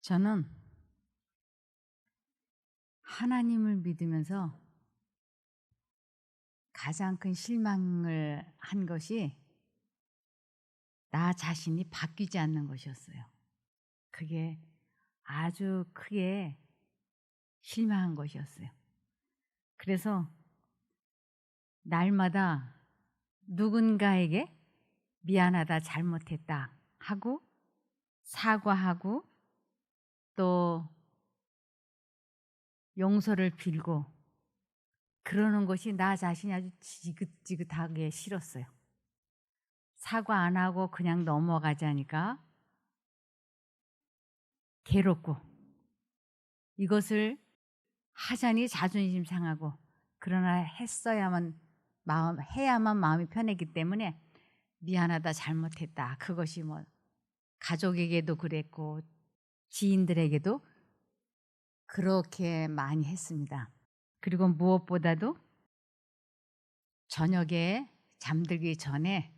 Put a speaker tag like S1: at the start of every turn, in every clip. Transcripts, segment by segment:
S1: 저는 하나님을 믿으면서 가장 큰 실망을 한 것이 나 자신이 바뀌지 않는 것이었어요. 그게 아주 크게 실망한 것이었어요. 그래서 날마다 누군가에게 미안하다, 잘못했다 하고 사과하고 또 용서를 빌고 그러는 것이 나 자신이 아주 지긋지긋하게 싫었어요. 사과 안 하고 그냥 넘어가자니까 괴롭고 이것을 하자니 자존심 상하고 그러나 해야만 마음이 편했기 때문에 미안하다, 잘못했다. 그것이 뭐 가족에게도 그랬고 지인들에게도 그렇게 많이 했습니다. 그리고 무엇보다도 저녁에 잠들기 전에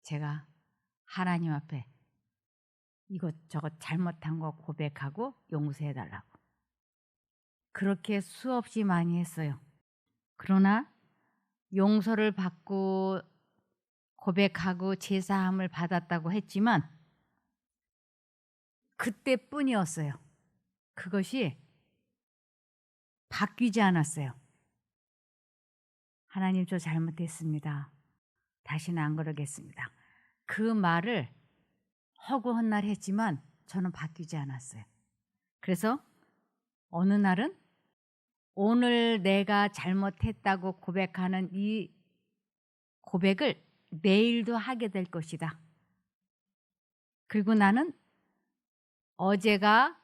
S1: 제가 하나님 앞에 이것저것 잘못한 거 고백하고 용서해 달라고 그렇게 수없이 많이 했어요. 그러나 용서를 받고 고백하고 제사함을 받았다고 했지만 그때뿐이었어요. 그것이 바뀌지 않았어요. 하나님, 저 잘못했습니다. 다시는 안 그러겠습니다. 그 말을 허구한 날 했지만 저는 바뀌지 않았어요. 그래서 어느 날은 오늘 내가 잘못했다고 고백하는 이 고백을 내일도 하게 될 것이다. 그리고 나는 어제가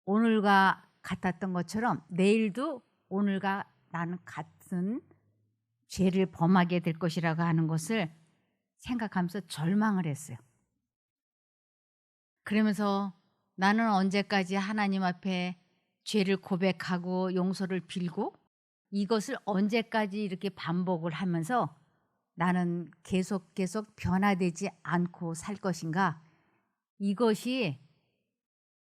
S1: 오늘과 같았던 것처럼 내일도 오늘과 나는 같은 죄를 범하게 될 것이라고 하는 것을 생각하면서 절망을 했어요. 그러면서 나는 언제까지 하나님 앞에 죄를 고백하고 용서를 빌고 이것을 언제까지 이렇게 반복을 하면서 나는 계속 변화되지 않고 살 것인가? 이것이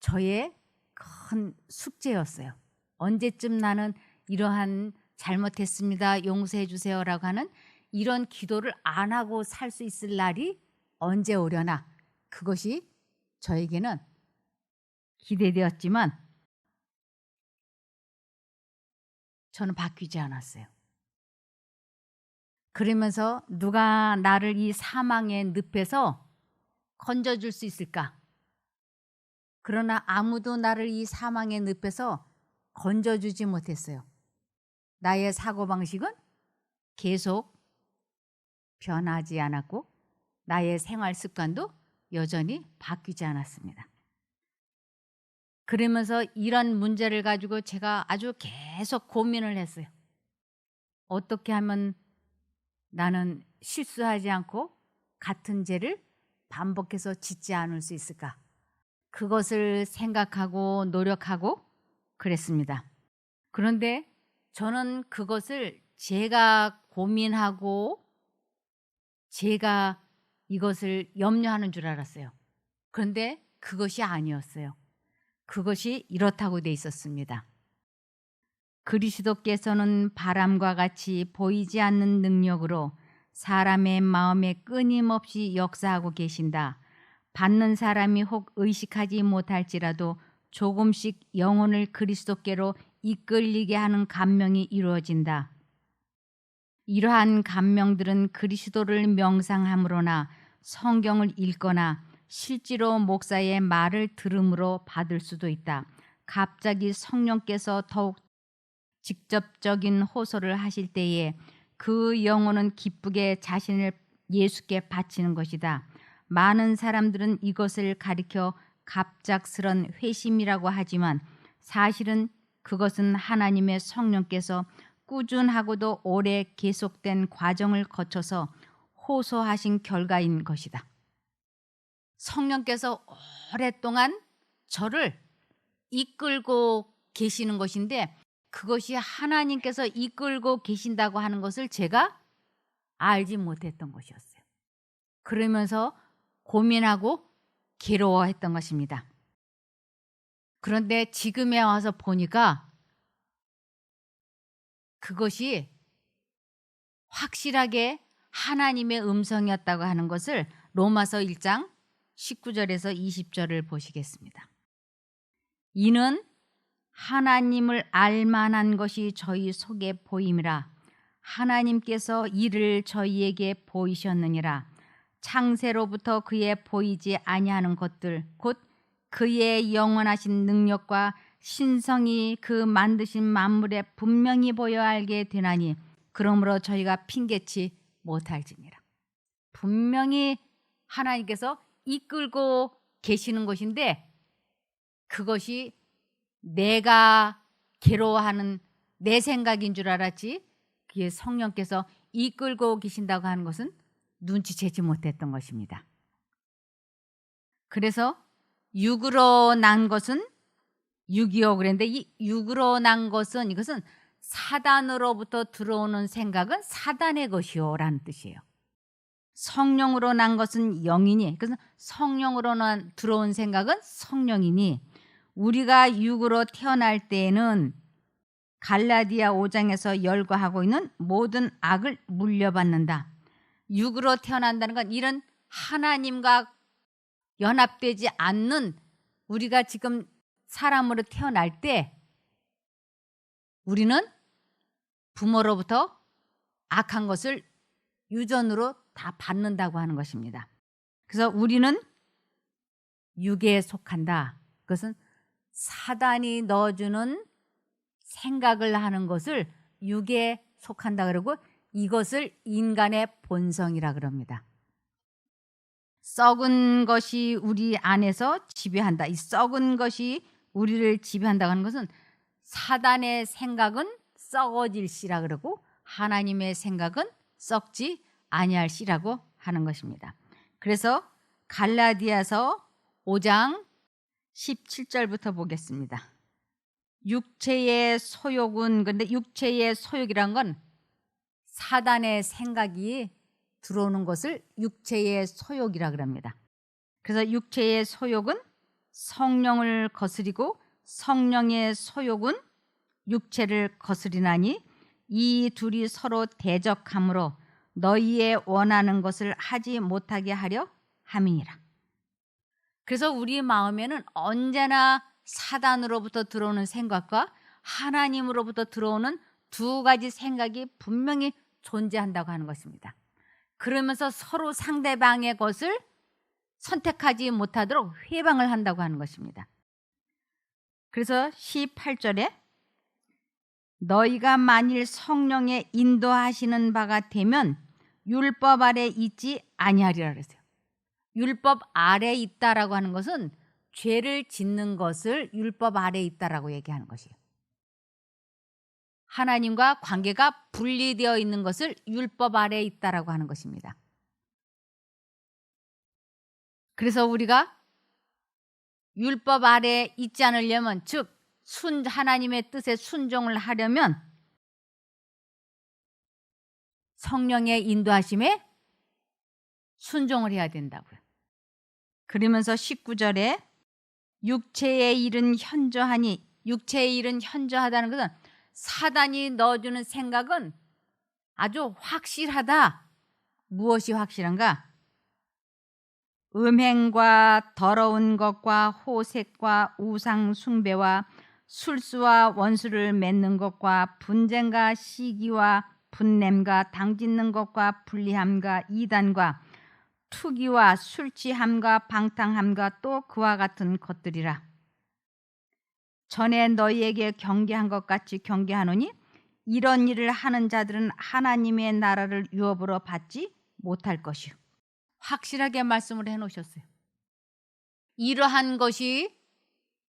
S1: 저의 큰 숙제였어요. 언제쯤 나는 이러한 잘못했습니다, 용서해 주세요라고 하는 이런 기도를 안 하고 살 수 있을 날이 언제 오려나? 그것이 저에게는 기대되었지만 저는 바뀌지 않았어요. 그러면서 누가 나를 이 사망의 늪에서 건져줄 수 있을까? 그러나 아무도 나를 이 사망의 늪에서 건져주지 못했어요. 나의 사고방식은 계속 변하지 않았고 나의 생활 습관도 여전히 바뀌지 않았습니다. 그러면서 이런 문제를 가지고 제가 아주 계속 고민을 했어요. 어떻게 하면 나는 실수하지 않고 같은 죄를 반복해서 짓지 않을 수 있을까? 그것을 생각하고 노력하고 그랬습니다. 그런데 저는 그것을 제가 고민하고 제가 이것을 염려하는 줄 알았어요. 그런데 그것이 아니었어요. 그것이 이렇다고 돼 있었습니다. 그리스도께서는 바람과 같이 보이지 않는 능력으로 사람의 마음에 끊임없이 역사하고 계신다. 받는 사람이 혹 의식하지 못할지라도 조금씩 영혼을 그리스도께로 이끌리게 하는 감명이 이루어진다. 이러한 감명들은 그리스도를 명상함으로나 성경을 읽거나 실제로 목사의 말을 들음으로 받을 수도 있다. 갑자기 성령께서 더욱 직접적인 호소를 하실 때에 그 영혼은 기쁘게 자신을 예수께 바치는 것이다. 많은 사람들은 이것을 가리켜 갑작스런 회심이라고 하지만 사실은 그것은 하나님의 성령께서 꾸준하고도 오래 계속된 과정을 거쳐서 호소하신 결과인 것이다. 성령께서 오랫동안 저를 이끌고 계시는 것인데 그것이 하나님께서 이끌고 계신다고 하는 것을 제가 알지 못했던 것이었어요. 그러면서 고민하고 괴로워했던 것입니다. 그런데 지금에 와서 보니까 그것이 확실하게 하나님의 음성이었다고 하는 것을 로마서 1장 19절에서 20절을 보시겠습니다. 이는 하나님을 알만한 것이 저희 속에 보임이라. 하나님께서 이를 저희에게 보이셨느니라. 창세로부터 그의 보이지 아니하는 것들 곧 그의 영원하신 능력과 신성이 그 만드신 만물에 분명히 보여 알게 되나니 그러므로 저희가 핑계치 못할지니라. 분명히 하나님께서 이끌고 계시는 것인데 그것이 내가 괴로워하는 내 생각인 줄 알았지 그게 성령께서 이끌고 계신다고 하는 것은 눈치채지 못했던 것입니다. 그래서 육으로 난 것은 육이요 그랬는데 이 육으로 난 것은 이것은 사단으로부터 들어오는 생각은 사단의 것이요 라는 뜻이에요. 성령으로 난 것은 영이니 그래서 성령으로 들어온 생각은 성령이니 우리가 육으로 태어날 때에는 갈라디아 5장에서 열거하고 있는 모든 악을 물려받는다. 육으로 태어난다는 건 이런 하나님과 연합되지 않는 우리가 지금 사람으로 태어날 때 우리는 부모로부터 악한 것을 유전으로 다 받는다고 하는 것입니다. 그래서 우리는 육에 속한다. 그것은 사단이 넣어주는 생각을 하는 것을 육에 속한다 그러고 이것을 인간의 본성이라 그럽니다. 썩은 것이 우리 안에서 지배한다. 이 썩은 것이 우리를 지배한다고 하는 것은 사단의 생각은 썩어질 씨라 그러고 하나님의 생각은 썩지 아니할 씨라고 하는 것입니다. 그래서 갈라디아서 5장 17절부터 보겠습니다. 육체의 소욕은 근데 육체의 소욕이란 건 사단의 생각이 들어오는 것을 육체의 소욕이라 그럽니다. 그래서 육체의 소욕은 성령을 거스리고 성령의 소욕은 육체를 거스리나니 이 둘이 서로 대적함으로 너희의 원하는 것을 하지 못하게 하려 함이니라. 그래서 우리 마음에는 언제나 사단으로부터 들어오는 생각과 하나님으로부터 들어오는 두 가지 생각이 분명히 존재한다고 하는 것입니다. 그러면서 서로 상대방의 것을 선택하지 못하도록 회방을 한다고 하는 것입니다. 그래서 18절에 너희가 만일 성령의 인도하시는 바가 되면 율법 아래 있지 아니하리라 그랬어요. 율법 아래 있다라고 하는 것은 죄를 짓는 것을 율법 아래 있다라고 얘기하는 것이에요. 하나님과 관계가 분리되어 있는 것을 율법 아래 있다라고 하는 것입니다. 그래서 우리가 율법 아래 있지 않으려면 즉 하나님의 뜻에 순종을 하려면 성령의 인도하심에 순종을 해야 된다고요. 그러면서 19절에 육체의 일은 현저하니 육체의 일은 현저하다는 것은 사단이 넣어주는 생각은 아주 확실하다. 무엇이 확실한가? 음행과 더러운 것과 호색과 우상 숭배와 술수와 원수를 맺는 것과 분쟁과 시기와 분냄과 당짓는 것과 불리함과 이단과 투기와 술취함과 방탕함과 또 그와 같은 것들이라. 전에 너희에게 경계한 것 같이 경계하노니 이런 일을 하는 자들은 하나님의 나라를 유업으로 받지 못할 것이요. 확실하게 말씀을 해놓으셨어요. 이러한 것이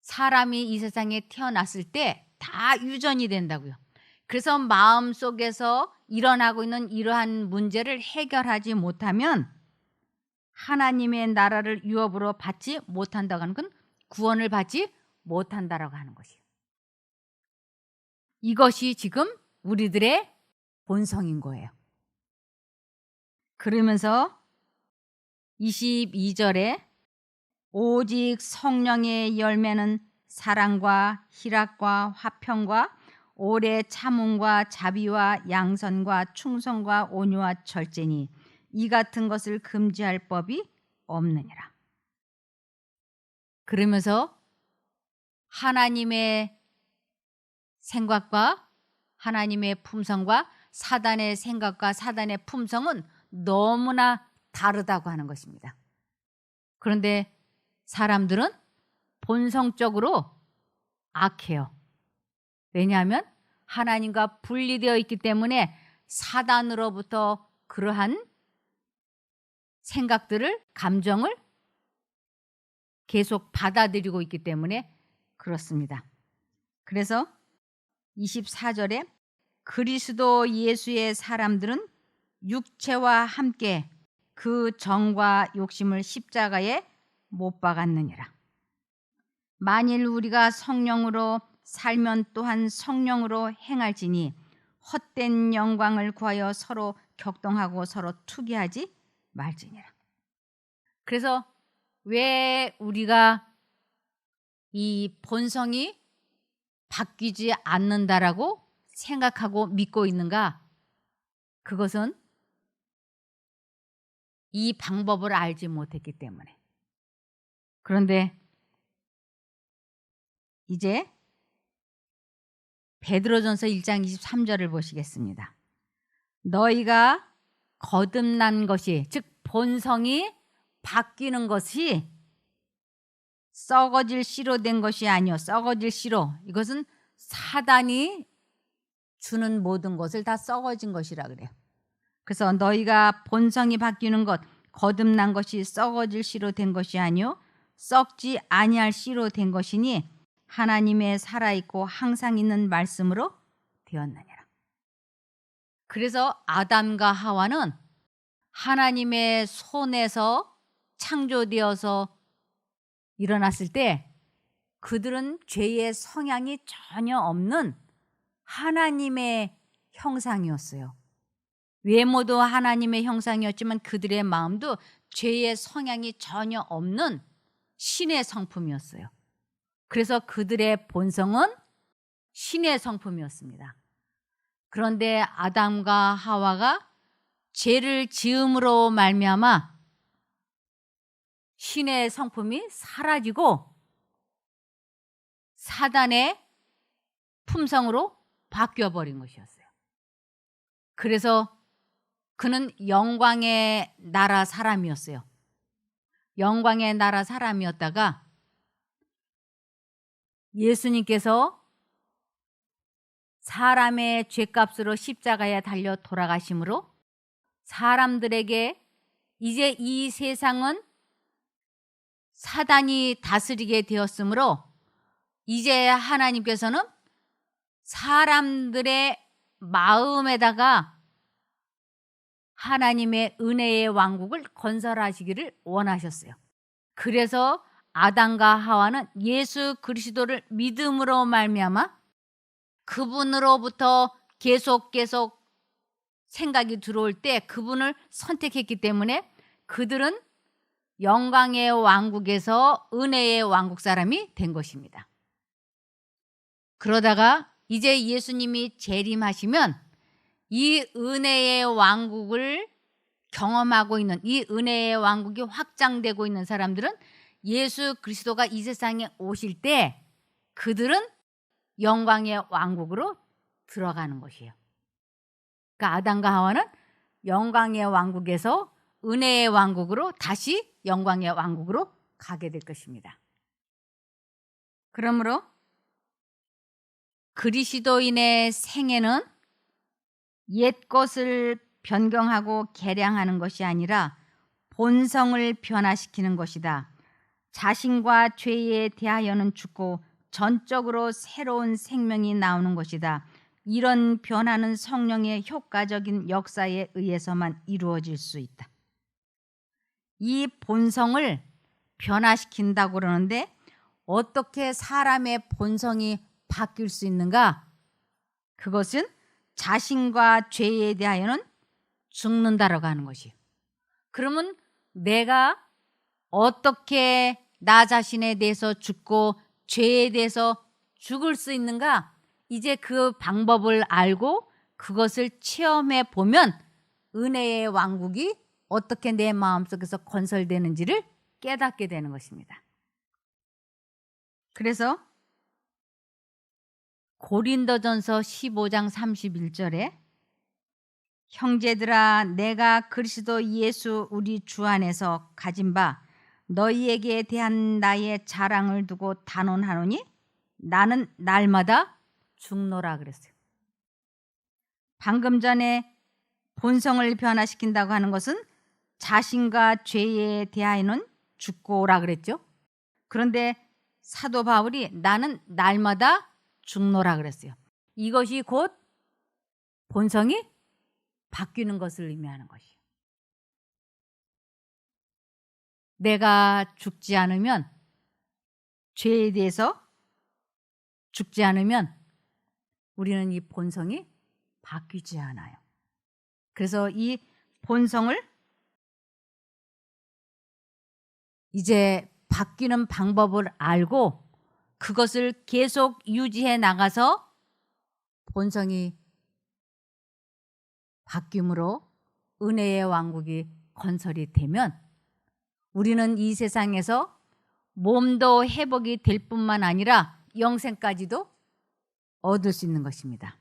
S1: 사람이 이 세상에 태어났을 때 다 유전이 된다고요. 그래서 마음속에서 일어나고 있는 이러한 문제를 해결하지 못하면 하나님의 나라를 유업으로 받지 못한다고 하는 건 구원을 받지 못한다라고 하는 것이에요. 이것이 지금 우리들의 본성인 거예요. 그러면서 22절에 오직 성령의 열매는 사랑과 희락과 화평과 오래 참음과 자비와 양선과 충성과 온유와 절제니 이 같은 것을 금지할 법이 없느니라. 그러면서 하나님의 생각과 하나님의 품성과 사단의 생각과 사단의 품성은 너무나 다르다고 하는 것입니다. 그런데 사람들은 본성적으로 악해요. 왜냐하면 하나님과 분리되어 있기 때문에 사단으로부터 그러한 생각들을, 감정을 계속 받아들이고 있기 때문에 그렇습니다. 그래서 24절에 그리스도 예수의 사람들은 육체와 함께 그 정과 욕심을 십자가에 못 박았느니라. 만일 우리가 성령으로 살면 또한 성령으로 행할지니 헛된 영광을 구하여 서로 격동하고 서로 투기하지 말지니라. 그래서 왜 우리가 이 본성이 바뀌지 않는다라고 생각하고 믿고 있는가? 그것은 이 방법을 알지 못했기 때문에. 그런데 이제 베드로전서 1장 23절을 보시겠습니다. 너희가 거듭난 것이, 즉 본성이 바뀌는 것이 썩어질 씨로 된 것이 아니요, 썩어질 씨로, 이것은 사단이 주는 모든 것을 다 썩어진 것이라 그래요. 그래서 너희가 본성이 바뀌는 것, 거듭난 것이 썩어질 씨로 된 것이 아니요 썩지 아니할 씨로 된 것이니 하나님의 살아있고 항상 있는 말씀으로 되었느니라. 그래서 아담과 하와는 하나님의 손에서 창조되어서 일어났을 때 그들은 죄의 성향이 전혀 없는 하나님의 형상이었어요. 외모도 하나님의 형상이었지만 그들의 마음도 죄의 성향이 전혀 없는 신의 성품이었어요. 그래서 그들의 본성은 신의 성품이었습니다. 그런데 아담과 하와가 죄를 지음으로 말미암아 신의 성품이 사라지고 사단의 품성으로 바뀌어버린 것이었어요. 그래서 그는 영광의 나라 사람이었어요. 영광의 나라 사람이었다가 예수님께서 사람의 죄값으로 십자가에 달려 돌아가심으로 사람들에게 이제 이 세상은 사단이 다스리게 되었으므로 이제 하나님께서는 사람들의 마음에다가 하나님의 은혜의 왕국을 건설하시기를 원하셨어요. 그래서 아담과 하와는 예수 그리스도를 믿음으로 말미암아 그분으로부터 계속 생각이 들어올 때 그분을 선택했기 때문에 그들은 영광의 왕국에서 은혜의 왕국 사람이 된 것입니다. 그러다가 이제 예수님이 재림하시면 이 은혜의 왕국을 경험하고 있는, 이 은혜의 왕국이 확장되고 있는 사람들은 예수 그리스도가 이 세상에 오실 때 그들은 영광의 왕국으로 들어가는 것이에요. 그러니까 아담과 하와는 영광의 왕국에서 은혜의 왕국으로 다시 영광의 왕국으로 가게 될 것입니다. 그러므로 그리스도인의 생애는 옛 것을 변경하고 개량하는 것이 아니라 본성을 변화시키는 것이다. 자신과 죄에 대하여는 죽고 전적으로 새로운 생명이 나오는 것이다. 이런 변화는 성령의 효과적인 역사에 의해서만 이루어질 수 있다. 이 본성을 변화시킨다고 그러는데 어떻게 사람의 본성이 바뀔 수 있는가? 그것은 자신과 죄에 대하여는 죽는다라고 하는 것이에요. 그러면 내가 어떻게 나 자신에 대해서 죽고 죄에 대해서 죽을 수 있는가? 이제 그 방법을 알고 그것을 체험해 보면 은혜의 왕국이 어떻게 내 마음속에서 건설되는지를 깨닫게 되는 것입니다. 그래서 고린도전서 15장 31절에 형제들아 내가 그리스도 예수 우리 주 안에서 가진 바 너희에게 대한 나의 자랑을 두고 단언하노니 나는 날마다 죽노라 그랬어요. 방금 전에 본성을 변화시킨다고 하는 것은 자신과 죄에 대하여는 죽고라 그랬죠. 그런데 사도 바울이 나는 날마다 죽노라 그랬어요. 이것이 곧 본성이 바뀌는 것을 의미하는 것이에요. 내가 죽지 않으면, 죄에 대해서 죽지 않으면 우리는 이 본성이 바뀌지 않아요. 그래서 이 본성을 이제 바뀌는 방법을 알고 그것을 계속 유지해 나가서 본성이 바뀜으로 은혜의 왕국이 건설이 되면 우리는 이 세상에서 몸도 회복이 될 뿐만 아니라 영생까지도 얻을 수 있는 것입니다.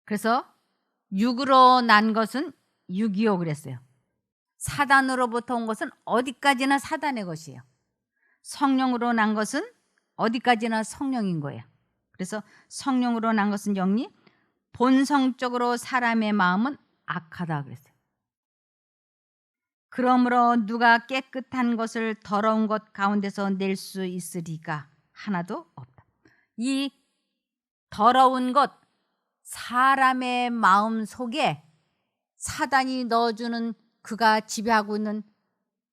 S1: 그래서 육으로 난 것은 육이요 그랬어요. 사단으로부터 온 것은 어디까지나 사단의 것이에요. 성령으로 난 것은 어디까지나 성령인 거예요. 그래서 성령으로 난 것은 영리, 본성적으로 사람의 마음은 악하다 그랬어요. 그러므로 누가 깨끗한 것을 더러운 것 가운데서 낼 수 있으리가 하나도 없다. 이 더러운 것, 사람의 마음 속에 사단이 넣어주는 그가 지배하고 있는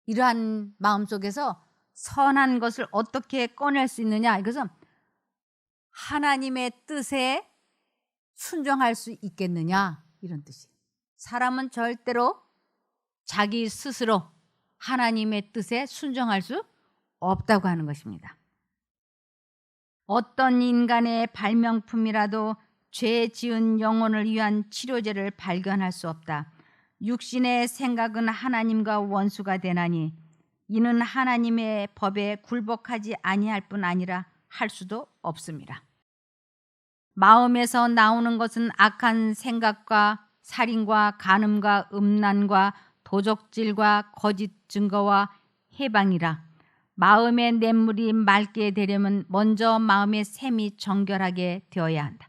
S1: 이러한 마음 속에서 선한 것을 어떻게 꺼낼 수 있느냐. 이것은 하나님의 뜻에 순종할 수 있겠느냐 이런 뜻이에요. 사람은 절대로 자기 스스로 하나님의 뜻에 순종할 수 없다고 하는 것입니다. 어떤 인간의 발명품이라도 죄 지은 영혼을 위한 치료제를 발견할 수 없다. 육신의 생각은 하나님과 원수가 되나니 이는 하나님의 법에 굴복하지 아니할 뿐 아니라 할 수도 없습니다. 마음에서 나오는 것은 악한 생각과 살인과 간음과 음란과 도적질과 거짓 증거와 해방이라. 마음의 냇물이 맑게 되려면 먼저 마음의 샘이 정결하게 되어야 한다.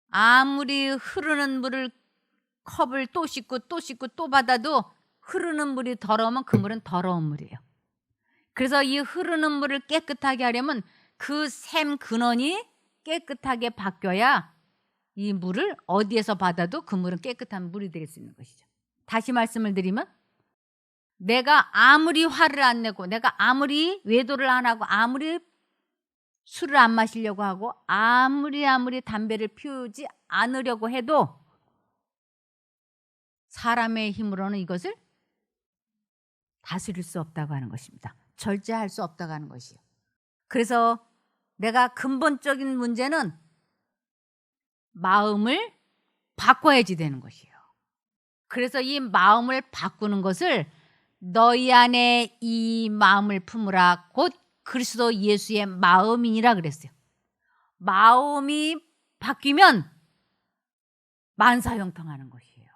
S1: 아무리 흐르는 물을 컵을 또 씻고 또 씻고 또 받아도 흐르는 물이 더러우면 그 물은 더러운 물이에요. 그래서 이 흐르는 물을 깨끗하게 하려면 그 샘 근원이 깨끗하게 바뀌어야 이 물을 어디에서 받아도 그 물은 깨끗한 물이 될 수 있는 것이죠. 다시 말씀을 드리면 내가 아무리 화를 안 내고 내가 아무리 외도를 안 하고 아무리 술을 안 마시려고 하고 아무리 담배를 피우지 않으려고 해도 사람의 힘으로는 이것을 다스릴 수 없다고 하는 것입니다. 절제할 수 없다고 하는 것이에요. 그래서 내가 근본적인 문제는 마음을 바꿔야지 되는 것이에요. 그래서 이 마음을 바꾸는 것을 너희 안에 이 마음을 품으라 곧 그리스도 예수의 마음이니라 그랬어요. 마음이 바뀌면 만사형통하는 것이에요.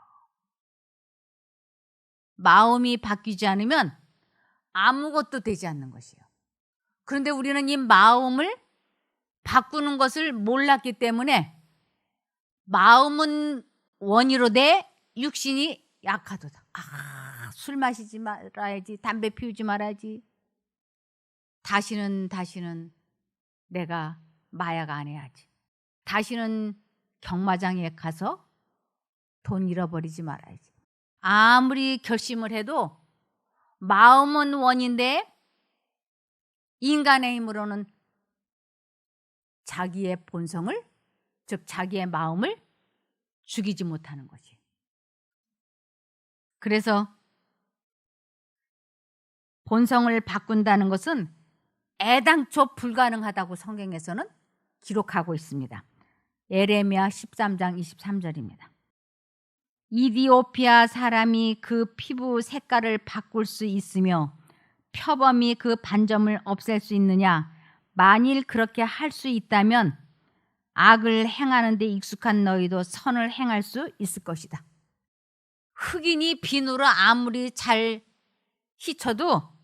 S1: 마음이 바뀌지 않으면 아무것도 되지 않는 것이에요. 그런데 우리는 이 마음을 바꾸는 것을 몰랐기 때문에 마음은 원이로 내 육신이 약하도다. 술 마시지 말아야지, 담배 피우지 말아야지, 다시는 내가 마약 안 해야지, 다시는 경마장에 가서 돈 잃어버리지 말아야지. 아무리 결심을 해도 마음은 원인데 인간의 힘으로는 자기의 본성을, 즉 자기의 마음을 죽이지 못하는 것이에요. 그래서 본성을 바꾼다는 것은 애당초 불가능하다고 성경에서는 기록하고 있습니다. 에레미야 13장 23절입니다. 이디오피아 사람이 그 피부 색깔을 바꿀 수 있으며 표범이 그 반점을 없앨 수 있느냐? 만일 그렇게 할 수 있다면 악을 행하는 데 익숙한 너희도 선을 행할 수 있을 것이다. 흑인이 비누로 아무리 잘 휘쳐도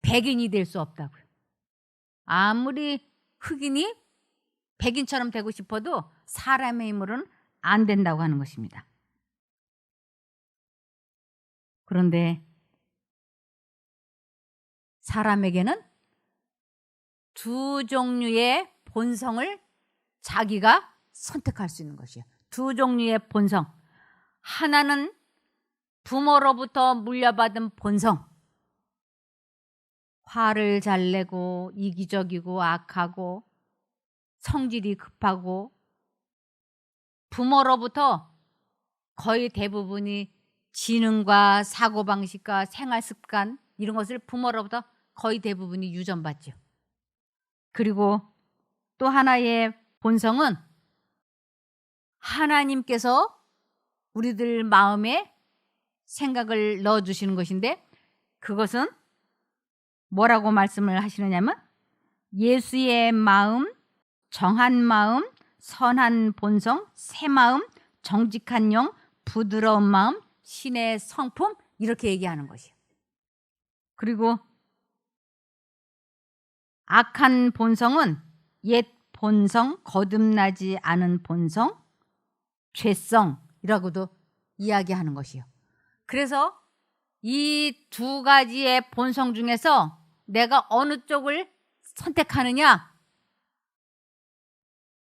S1: 백인이 될 수 없다고요. 아무리 흑인이 백인처럼 되고 싶어도 사람의 힘으로는 안 된다고 하는 것입니다. 그런데 사람에게는 두 종류의 본성을 자기가 선택할 수 있는 것이에요. 두 종류의 본성. 하나는 부모로부터 물려받은 본성. 화를 잘 내고 이기적이고 악하고 성질이 급하고 부모로부터 거의 대부분이 지능과 사고방식과 생활습관 이런 것을 부모로부터 거의 대부분이 유전받죠. 그리고 또 하나의 본성은 하나님께서 우리들 마음에 생각을 넣어주시는 것인데 그것은 뭐라고 말씀을 하시느냐면 예수의 마음, 정한 마음, 선한 본성, 새 마음, 정직한 영, 부드러운 마음, 신의 성품 이렇게 얘기하는 것이에요. 그리고 악한 본성은 옛 본성, 거듭나지 않은 본성, 죄성이라고도 이야기하는 것이에요. 그래서 이 두 가지의 본성 중에서 내가 어느 쪽을 선택하느냐?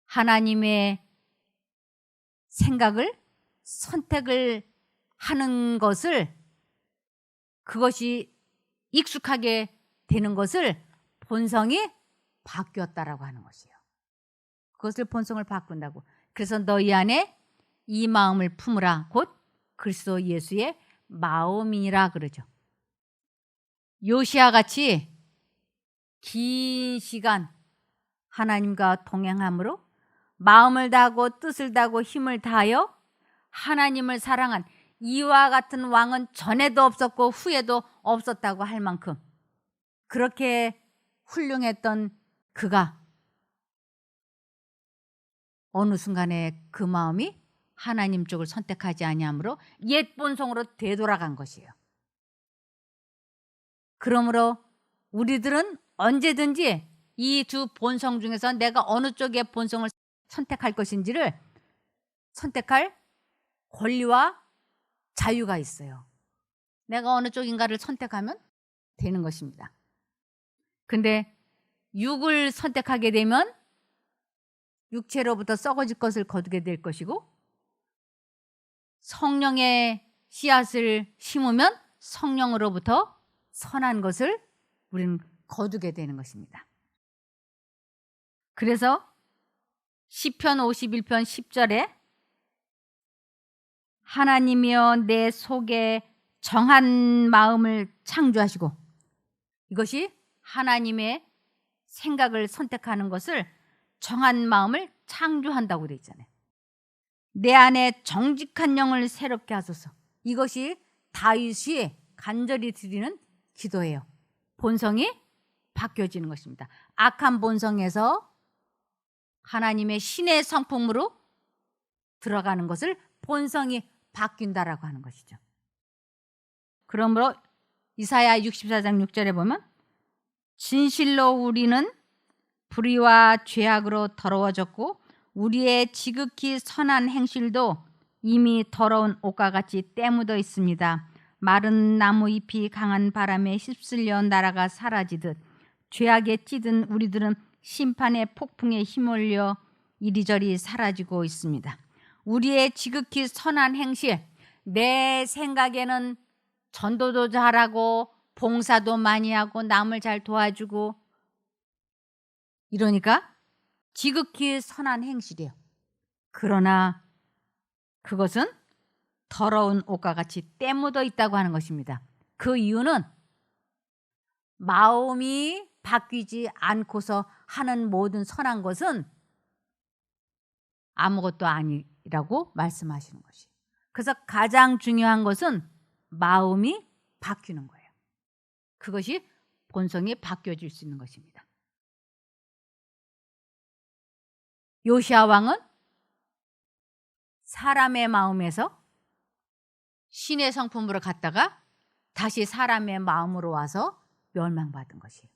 S1: 하나님의 생각을 선택을 하는 것을 그것이 익숙하게 되는 것을 본성이 바뀌었다라고 하는 것이에요. 그것을 본성을 바꾼다고. 그래서 너희 안에 이 마음을 품으라. 곧 그리스도 예수의 마음이라 그러죠. 요시아 같이 긴 시간 하나님과 동행함으로 마음을 다하고 뜻을 다하고 힘을 다하여 하나님을 사랑한 이와 같은 왕은 전에도 없었고 후에도 없었다고 할 만큼 그렇게 훌륭했던 그가 어느 순간에 그 마음이 하나님 쪽을 선택하지 아니하므로 옛 본성으로 되돌아간 것이에요. 그러므로 우리들은 언제든지 이 두 본성 중에서 내가 어느 쪽의 본성을 선택할 것인지를 선택할 권리와 자유가 있어요. 내가 어느 쪽인가를 선택하면 되는 것입니다. 근데 육을 선택하게 되면 육체로부터 썩어질 것을 거두게 될 것이고 성령의 씨앗을 심으면 성령으로부터 선한 것을 우리는 거두게 되는 것입니다. 그래서 시편 51편 10절에 하나님이여 내 속에 정한 마음을 창조하시고 이것이 하나님의 생각을 선택하는 것을 정한 마음을 창조한다고 되어 있잖아요. 내 안에 정직한 영을 새롭게 하소서. 이것이 다윗이 간절히 드리는 기도예요. 본성이 바뀌어지는 것입니다. 악한 본성에서 하나님의 신의 성품으로 들어가는 것을 본성이 바뀐다라고 하는 것이죠. 그러므로 이사야 64장 6절에 보면 진실로 우리는 불의와 죄악으로 더러워졌고 우리의 지극히 선한 행실도 이미 더러운 옷과 같이 때묻어 있습니다. 마른 나무 잎이 강한 바람에 휩쓸려 날아가 사라지듯 죄악에 찌든 우리들은 심판의 폭풍에 휘몰려 이리저리 사라지고 있습니다. 우리의 지극히 선한 행실, 내 생각에는 전도도 잘하고 봉사도 많이 하고 남을 잘 도와주고 이러니까 지극히 선한 행실이에요. 그러나 그것은 더러운 옷과 같이 때묻어 있다고 하는 것입니다. 그 이유는 마음이 바뀌지 않고서 하는 모든 선한 것은 아무것도 아니라고 말씀하시는 것이에요. 그래서 가장 중요한 것은 마음이 바뀌는 거예요. 그것이 본성이 바뀌어질 수 있는 것입니다. 요시야 왕은 사람의 마음에서 신의 성품으로 갔다가 다시 사람의 마음으로 와서 멸망받은 것이에요.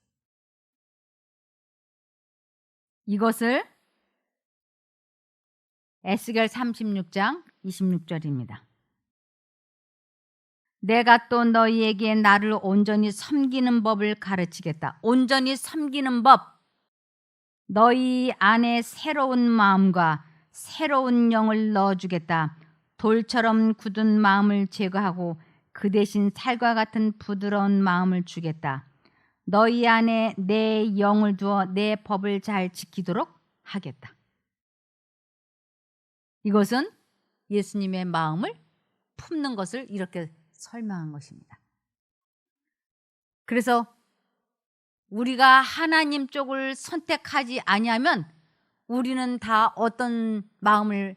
S1: 이것을 에스겔 36장 26절입니다. 내가 또 너희에게 나를 온전히 섬기는 법을 가르치겠다. 온전히 섬기는 법. 너희 안에 새로운 마음과 새로운 영을 넣어주겠다. 돌처럼 굳은 마음을 제거하고 그 대신 살과 같은 부드러운 마음을 주겠다. 너희 안에 내 영을 두어 내 법을 잘 지키도록 하겠다. 이것은 예수님의 마음을 품는 것을 이렇게 설명한 것입니다. 그래서 우리가 하나님 쪽을 선택하지 아니하면 우리는 다 어떤 마음을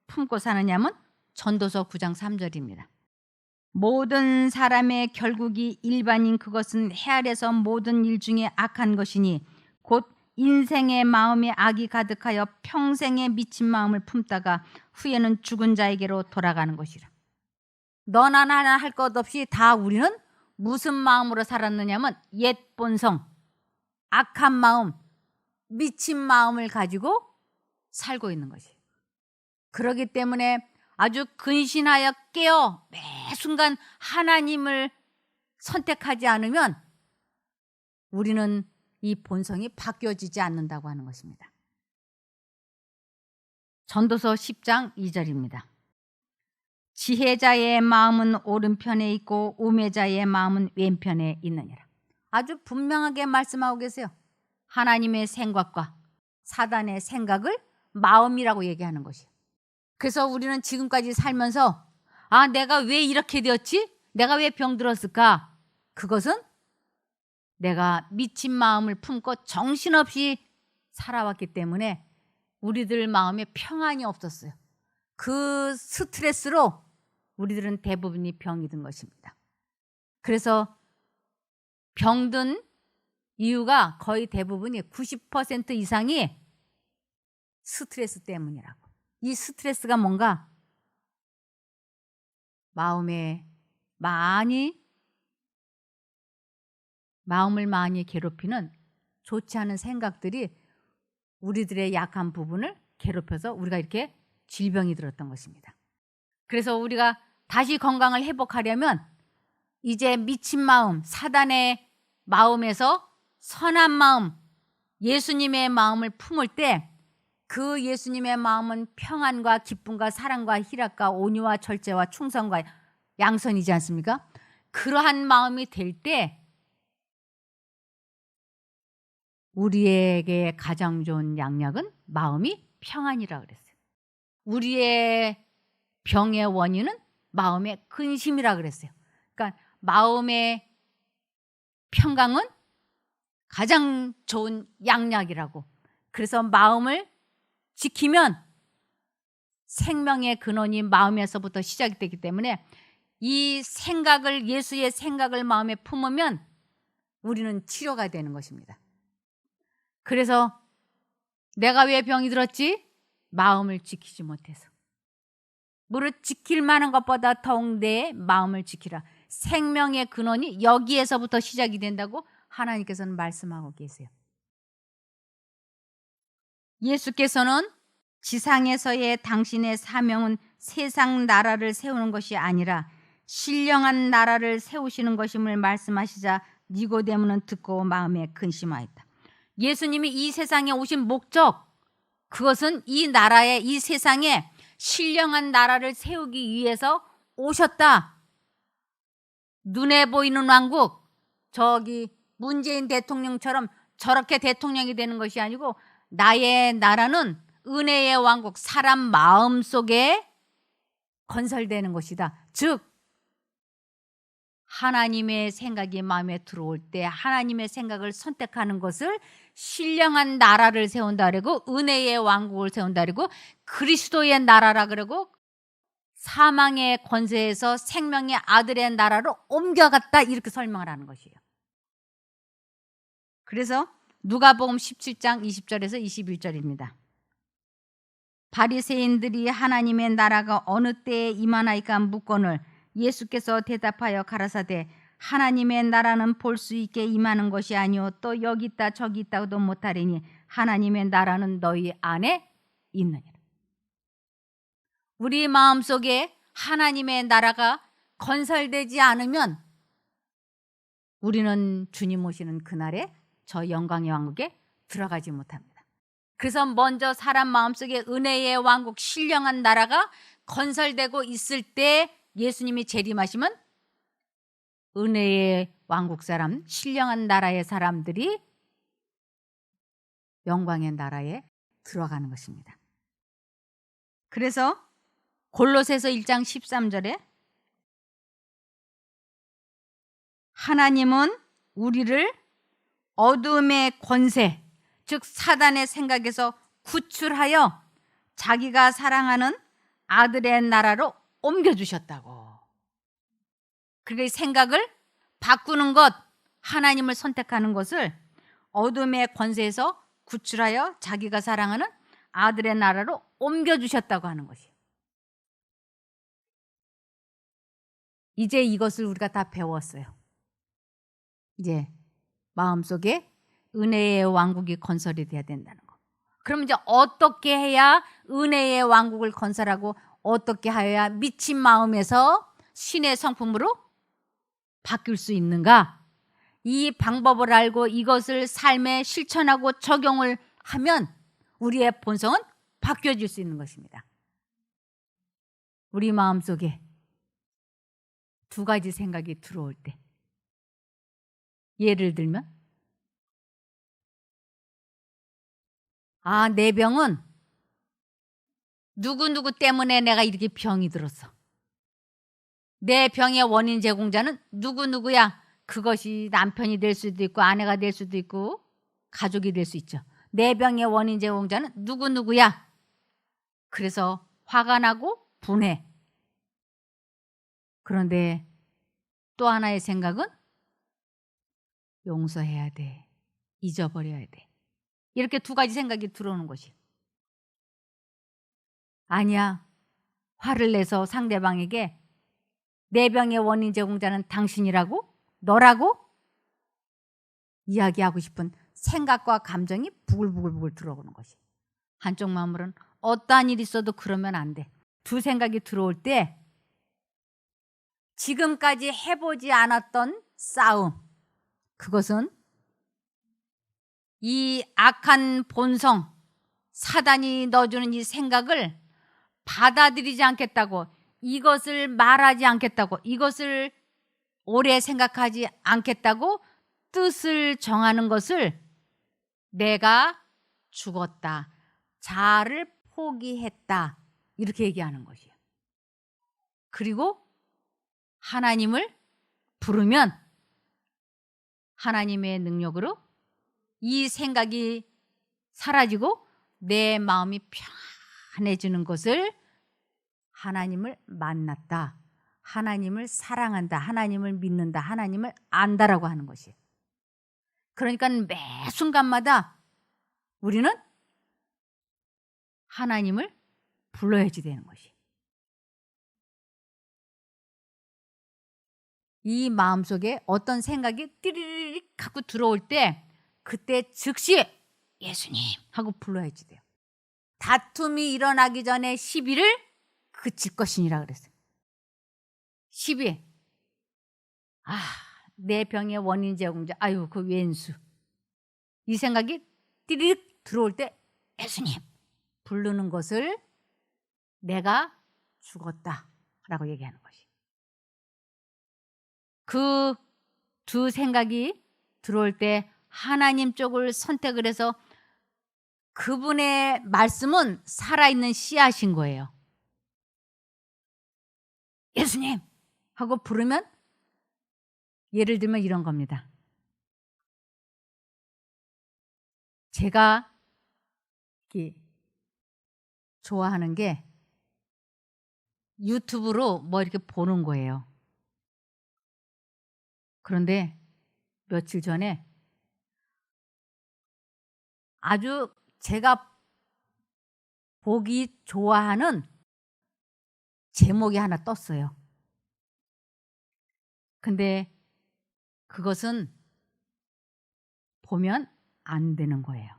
S1: 품고 사느냐면 전도서 9장 3절입니다. 모든 사람의 결국이 일반인 그것은 해 아래서 모든 일 중에 악한 것이니 곧 인생의 마음에 악이 가득하여 평생에 미친 마음을 품다가 후에는 죽은 자에게로 돌아가는 것이라. 너나 나나 할 것 없이 다 우리는 무슨 마음으로 살았느냐면 옛 본성, 악한 마음, 미친 마음을 가지고 살고 있는 것이에요. 그렇기 때문에 아주 근신하여 깨어 매 순간 하나님을 선택하지 않으면 우리는 이 본성이 바뀌어지지 않는다고 하는 것입니다. 전도서 10장 2절입니다. 지혜자의 마음은 오른편에 있고 우매자의 마음은 왼편에 있느니라. 아주 분명하게 말씀하고 계세요. 하나님의 생각과 사단의 생각을 마음이라고 얘기하는 것이에요. 그래서 우리는 지금까지 살면서 내가 왜 이렇게 되었지? 내가 왜 병들었을까? 그것은 내가 미친 마음을 품고 정신없이 살아왔기 때문에 우리들 마음에 평안이 없었어요. 그 스트레스로 우리들은 대부분이 병이 든 것입니다. 그래서 병든 이유가 거의 대부분이 90% 이상이 스트레스 때문이라고. 이 스트레스가 뭔가 마음을 많이 괴롭히는 좋지 않은 생각들이 우리들의 약한 부분을 괴롭혀서 우리가 이렇게 질병이 들었던 것입니다. 그래서 우리가 다시 건강을 회복하려면 이제 미친 마음, 사단의 마음에서 선한 마음, 예수님의 마음을 품을 때 그 예수님의 마음은 평안과 기쁨과 사랑과 희락과 온유와 절제와 충성과 양선이지 않습니까? 그러한 마음이 될 때 우리에게 가장 좋은 양약은 마음이 평안이라 그랬어요. 우리의 병의 원인은 마음의 근심이라 그랬어요. 그러니까 마음의 평강은 가장 좋은 양약이라고. 그래서 마음을 지키면 생명의 근원이 마음에서부터 시작이 되기 때문에 이 생각을, 예수의 생각을 마음에 품으면 우리는 치료가 되는 것입니다. 그래서 내가 왜 병이 들었지? 마음을 지키지 못해서. 무릇 지킬 만한 것보다 더욱 내 마음을 지키라. 생명의 근원이 여기에서부터 시작이 된다고 하나님께서는 말씀하고 계세요. 예수께서는 지상에서의 당신의 사명은 세상 나라를 세우는 것이 아니라 신령한 나라를 세우시는 것임을 말씀하시자 니고데모는 듣고 마음에 근심하였다. 예수님이 이 세상에 오신 목적, 그것은 이 나라에, 이 세상에 신령한 나라를 세우기 위해서 오셨다. 눈에 보이는 왕국, 저기 문재인 대통령처럼 저렇게 대통령이 되는 것이 아니고 나의 나라는 은혜의 왕국, 사람 마음속에 건설되는 것이다. 즉 하나님의 생각이 마음에 들어올 때 하나님의 생각을 선택하는 것을 신령한 나라를 세운다 그러고 은혜의 왕국을 세운다 그러고 그리스도의 나라라 그러고 사망의 권세에서 생명의 아들의 나라로 옮겨갔다 이렇게 설명을 하는 것이에요. 그래서 누가복음 17장 20절에서 21절입니다. 바리새인들이 하나님의 나라가 어느 때에 임하나이까 묻거늘 예수께서 대답하여 가라사대 하나님의 나라는 볼 수 있게 임하는 것이 아니요 또 여기 있다 저기 있다고도 못하리니 하나님의 나라는 너희 안에 있느니라. 우리 마음속에 하나님의 나라가 건설되지 않으면 우리는 주님 오시는 그날에 저 영광의 왕국에 들어가지 못합니다. 그래서 먼저 사람 마음속에 은혜의 왕국 신령한 나라가 건설되고 있을 때 예수님이 재림하시면 은혜의 왕국 사람, 신령한 나라의 사람들이 영광의 나라에 들어가는 것입니다. 그래서 골로새서 1장 13절에 하나님은 우리를 어둠의 권세, 즉 사단의 생각에서 구출하여 자기가 사랑하는 아들의 나라로 옮겨주셨다고. 그러니까 생각을 바꾸는 것, 하나님을 선택하는 것을 어둠의 권세에서 구출하여 자기가 사랑하는 아들의 나라로 옮겨주셨다고 하는 것이에요. 이제 이것을 우리가 다 배웠어요. 이제 마음속에 은혜의 왕국이 건설이 돼야 된다는 거. 그럼 이제 어떻게 해야 은혜의 왕국을 건설하고 어떻게 해야 미친 마음에서 신의 성품으로 바뀔 수 있는가? 이 방법을 알고 이것을 삶에 실천하고 적용을 하면 우리의 본성은 바뀌어질 수 있는 것입니다. 우리 마음속에 두 가지 생각이 들어올 때 예를 들면 내 병은 누구누구 때문에 내가 이렇게 병이 들었어. 내 병의 원인 제공자는 누구누구야. 그것이 남편이 될 수도 있고 아내가 될 수도 있고 가족이 될 수 있죠. 내 병의 원인 제공자는 누구누구야. 그래서 화가 나고 분해. 그런데 또 하나의 생각은 용서해야 돼. 잊어버려야 돼. 이렇게 두 가지 생각이 들어오는 것이. 아니야. 화를 내서 상대방에게 내 병의 원인 제공자는 당신이라고? 너라고? 이야기하고 싶은 생각과 감정이 부글부글 들어오는 것이. 한쪽 마음으로는 어떠한 일이 있어도 그러면 안 돼. 두 생각이 들어올 때 지금까지 해보지 않았던 싸움, 그것은 이 악한 본성, 사단이 넣어주는 이 생각을 받아들이지 않겠다고, 이것을 말하지 않겠다고, 이것을 오래 생각하지 않겠다고 뜻을 정하는 것을 내가 죽었다, 자아를 포기했다, 이렇게 얘기하는 것이에요. 그리고 하나님을 부르면 하나님의 능력으로 이 생각이 사라지고 내 마음이 편해지는 것을 하나님을 만났다, 하나님을 사랑한다, 하나님을 믿는다, 하나님을 안다라고 하는 것이에요. 그러니까 매 순간마다 우리는 하나님을 불러야지 되는 것이에요. 이 마음속에 어떤 생각이 띠리릭 갖고 들어올 때 그때 즉시 예수님 하고 불러야지 돼요. 다툼이 일어나기 전에 시비를 그칠 것이니라 그랬어요. 시비. 내 병의 원인 제공자. 아유, 그 왼수. 이 생각이 띠릭 들어올 때 예수님 부르는 것을 내가 죽었다라고 얘기하는 것이. 그 두 생각이 들어올 때 하나님 쪽을 선택을 해서 그분의 말씀은 살아있는 씨앗인 거예요. 예수님 하고 부르면 예를 들면 이런 겁니다. 제가 좋아하는 게 유튜브로 뭐 이렇게 보는 거예요. 그런데 며칠 전에 아주 제가 보기 좋아하는 제목이 하나 떴어요. 근데 그것은 보면 안 되는 거예요.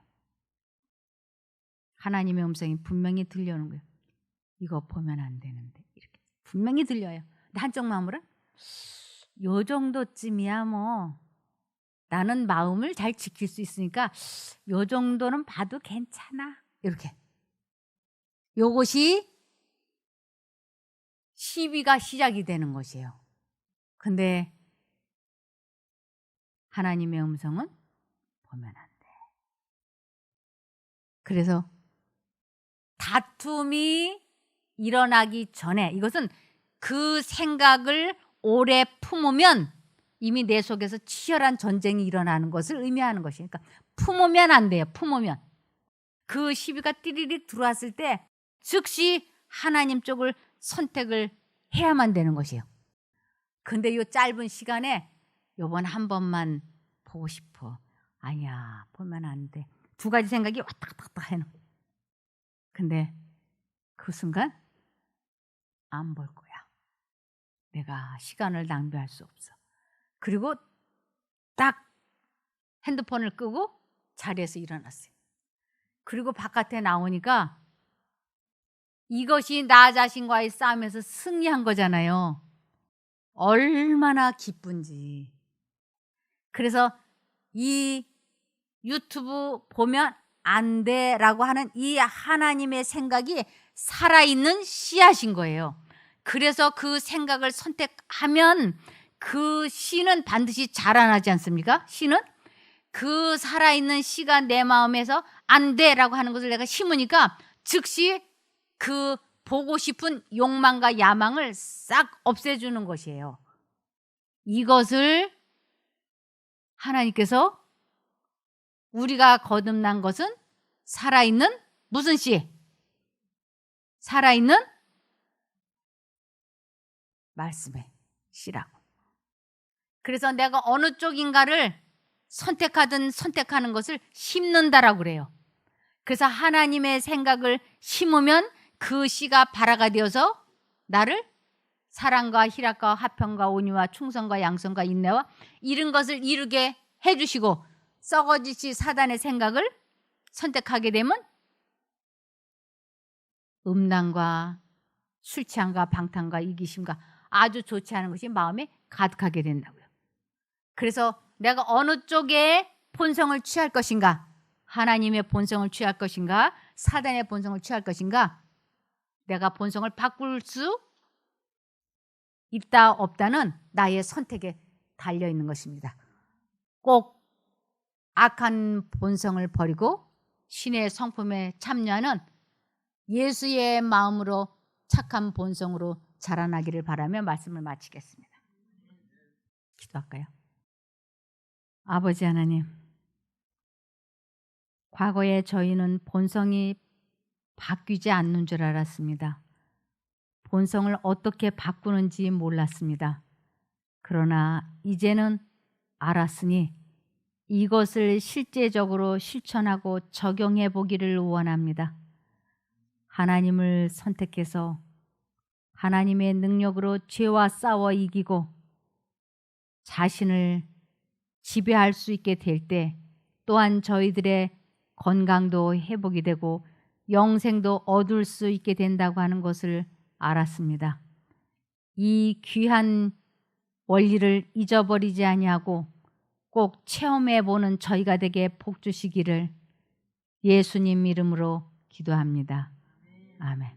S1: 하나님의 음성이 분명히 들려오는 거예요. 이거 보면 안 되는데 이렇게 분명히 들려요. 근데 한쪽 마음으로 요 정도쯤이야 뭐 나는 마음을 잘 지킬 수 있으니까 요 정도는 봐도 괜찮아. 이렇게. 요것이 시비가 시작이 되는 것이에요. 근데 하나님의 음성은 보면 안 돼. 그래서 다툼이 일어나기 전에 이것은 그 생각을 오래 품으면 이미 내 속에서 치열한 전쟁이 일어나는 것을 의미하는 것이니까 품으면 안 돼요. 품으면. 그 시비가 띠리릭 들어왔을 때 즉시 하나님 쪽을 선택을 해야만 되는 것이에요. 근데 이 짧은 시간에 요번 한 번만 보고 싶어. 아니야, 보면 안 돼. 두 가지 생각이 왔다 갔다 갔다 해놓은. 근데 그 순간 안 볼 거야. 내가 시간을 낭비할 수 없어. 그리고 딱 핸드폰을 끄고 자리에서 일어났어요. 그리고 바깥에 나오니까 이것이 나 자신과의 싸움에서 승리한 거잖아요. 얼마나 기쁜지. 그래서 이 유튜브 보면 안 돼라고 하는 이 하나님의 생각이 살아있는 씨앗인 거예요. 그래서 그 생각을 선택하면 그 씨는 반드시 자라나지 않습니까? 씨는 그 살아있는 씨가 내 마음에서 안 돼라고 하는 것을 내가 심으니까 즉시 그 보고 싶은 욕망과 야망을 싹 없애주는 것이에요. 이것을 하나님께서 우리가 거듭난 것은 살아있는 무슨 씨? 살아있는 말씀의 씨라고. 그래서 내가 어느 쪽인가를 선택하든 선택하는 것을 심는다라고 그래요. 그래서 하나님의 생각을 심으면 그 씨가 발화가 되어서 나를 사랑과 희락과 화평과 온유와 충성과 양성과 인내와 이런 것을 이루게 해주시고 썩어지시 사단의 생각을 선택하게 되면 음란과 술 취함과 방탕과 이기심과 아주 좋지 않은 것이 마음에 가득하게 된다고요. 그래서 내가 어느 쪽에 본성을 취할 것인가, 하나님의 본성을 취할 것인가, 사단의 본성을 취할 것인가, 내가 본성을 바꿀 수 있다 없다는 나의 선택에 달려 있는 것입니다. 꼭 악한 본성을 버리고 신의 성품에 참여하는 예수의 마음으로 착한 본성으로 자라나기를 바라며 말씀을 마치겠습니다. 기도할까요? 아버지 하나님, 과거에 저희는 본성이 바뀌지 않는 줄 알았습니다. 본성을 어떻게 바꾸는지 몰랐습니다. 그러나 이제는 알았으니 이것을 실제적으로 실천하고 적용해 보기를 원합니다. 하나님을 선택해서 하나님의 능력으로 죄와 싸워 이기고 자신을 지배할 수 있게 될 때 또한 저희들의 건강도 회복이 되고 영생도 얻을 수 있게 된다고 하는 것을 알았습니다. 이 귀한 원리를 잊어버리지 아니하고 꼭 체험해 보는 저희가 되게 복 주시기를 예수님 이름으로 기도합니다. 아멘.